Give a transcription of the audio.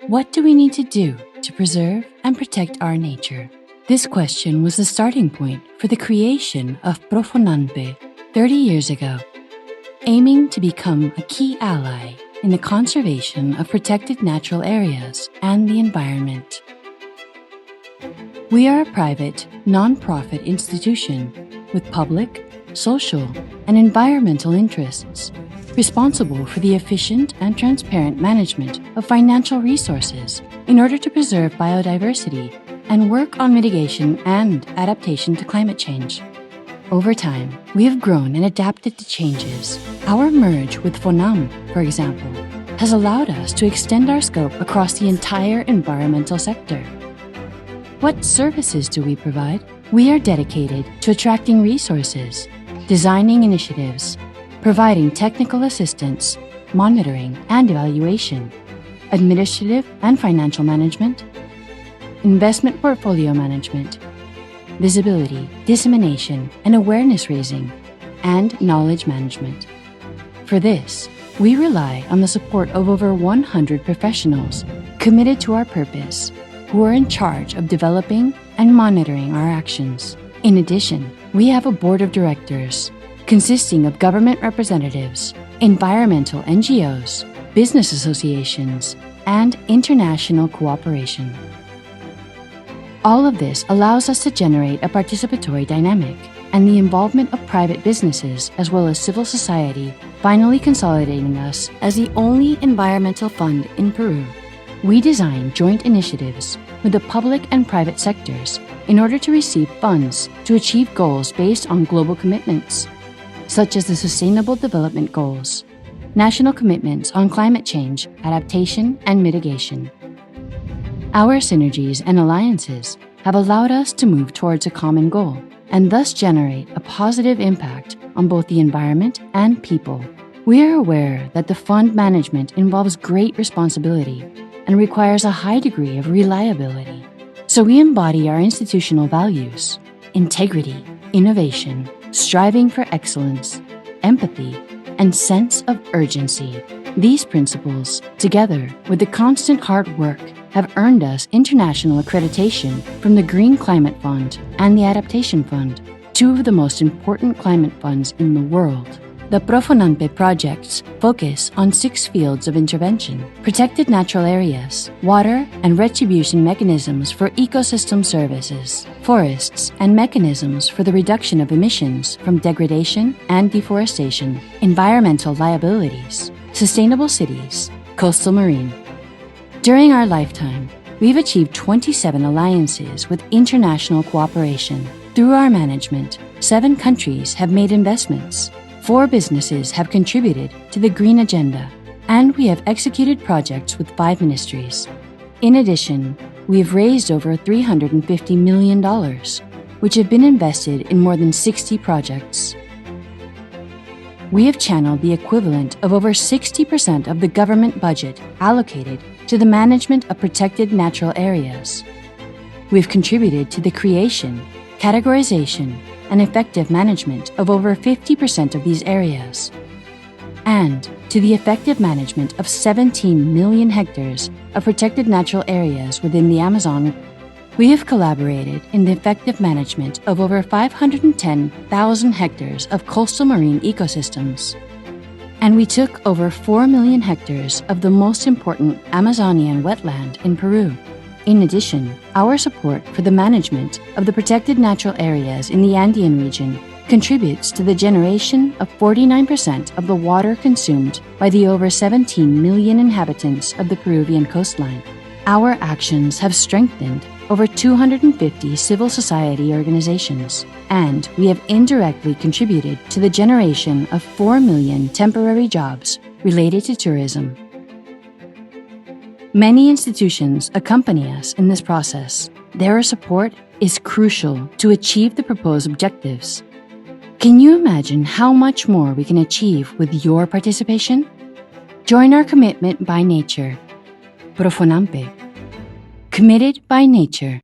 What do we need to do to preserve and protect our nature? This question was the starting point for the creation of Profonanpe 30 years ago, aiming to become a key ally in the conservation of protected natural areas and the environment. We are a private, non-profit institution with public, social, and environmental interests, responsible for the efficient and transparent management of financial resources in order to preserve biodiversity and work on mitigation and adaptation to climate change. Over time, we have grown and adapted to changes. Our merge with Profonanpe, for example, has allowed us to extend our scope across the entire environmental sector. What services do we provide? We are dedicated to attracting resources, designing initiatives, providing technical assistance, monitoring and evaluation, administrative and financial management, investment portfolio management, visibility, dissemination, and awareness raising, and knowledge management. For this, we rely on the support of over 100 professionals committed to our purpose, who are in charge of developing and monitoring our actions. In addition, we have a board of directors consisting of government representatives, environmental NGOs, business associations, and international cooperation. All of this allows us to generate a participatory dynamic and the involvement of private businesses as well as civil society, finally consolidating us as the only environmental fund in Peru. We design joint initiatives with the public and private sectors in order to receive funds to achieve goals based on global commitments, such as the Sustainable Development Goals, national commitments on climate change, adaptation, and mitigation. Our synergies and alliances have allowed us to move towards a common goal and thus generate a positive impact on both the environment and people. We are aware that the fund management involves great responsibility and requires a high degree of reliability. So we embody our institutional values: integrity, innovation, striving for excellence, empathy, and sense of urgency. These principles, together with the constant hard work, have earned us international accreditation from the Green Climate Fund and the Adaptation Fund, two of the most important climate funds in the world. The Profonanpe projects focus on 6 fields of intervention: protected natural areas, water and retribution mechanisms for ecosystem services, forests and mechanisms for the reduction of emissions from degradation and deforestation, environmental liabilities, sustainable cities, coastal marine. During our lifetime, we've achieved 27 alliances with international cooperation. Through our management, 7 countries have made investments, 4 businesses have contributed to the Green Agenda, and we have executed projects with 5 ministries. In addition, we have raised over $350 million, which have been invested in more than 60 projects. We have channeled the equivalent of over 60% of the government budget allocated to the management of protected natural areas. We've contributed to the creation, categorization, and effective management of over 50% of these areas, and to the effective management of 17 million hectares of protected natural areas within the Amazon. We have collaborated in the effective management of over 510,000 hectares of coastal marine ecosystems, and we took over 4 million hectares of the most important Amazonian wetland in Peru. In addition, our support for the management of the protected natural areas in the Andean region contributes to the generation of 49% of the water consumed by the over 17 million inhabitants of the Peruvian coastline. Our actions have strengthened over 250 civil society organizations, and we have indirectly contributed to the generation of 4 million temporary jobs related to tourism. Many institutions accompany us in this process. Their support is crucial to achieve the proposed objectives. Can you imagine how much more we can achieve with your participation? Join our commitment by nature. Profonanpe. Committed by nature.